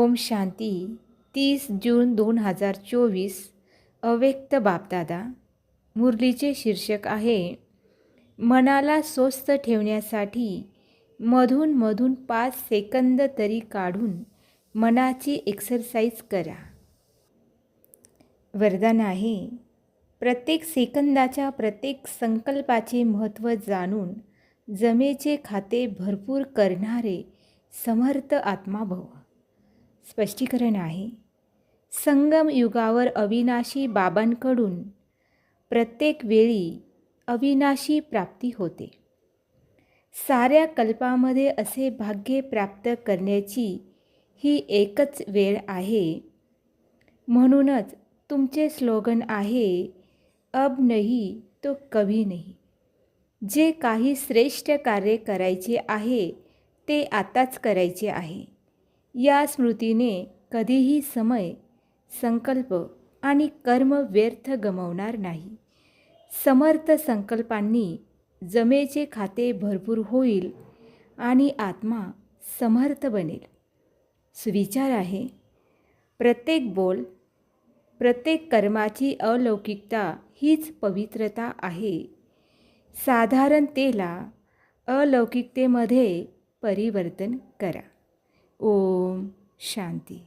ओम शांती. 30 जून 2024. अव्यक्त बापदादा. मुरलीचे शीर्षक आहे, मनाला स्वस्थ ठेवण्यासाठी मधून मधून 5 सेकंद तरी काढून मनाची एक्सरसाइज करा. वरदान आहे, प्रत्येक सेकंदाच्या प्रत्येक संकल्पाचे महत्त्व जाणून जमेचे खाते भरपूर करणारे समर्थ आत्मा भव. स्पष्टीकरण आहे, संगम युगावर अविनाशी बाबांकडून प्रत्येक वेळी अविनाशी प्राप्ती होते. साऱ्या कल्पामध्ये असे भाग्य प्राप्त करण्याची ही एकच वेळ आहे. म्हणूनच तुमचे स्लोगन आहे, अब नहीं तो कभी नहीं. जे काही श्रेष्ठ कार्य करायचे आहे ते आताच करायचे आहे. या स्मृतीने कधीही समय, संकल्प आणि कर्म व्यर्थ गमावणार नाही. समर्थ संकल्पांनी जमेचे खाते भरपूर होईल आणि आत्मा समर्थ बनेल. सुविचार आहे, प्रत्येक बोल, प्रत्येक कर्माची अलौकिकता हीच पवित्रता आहे. साधारणतेला अलौकिकतेमध्ये परिवर्तन करा. ओम शांती.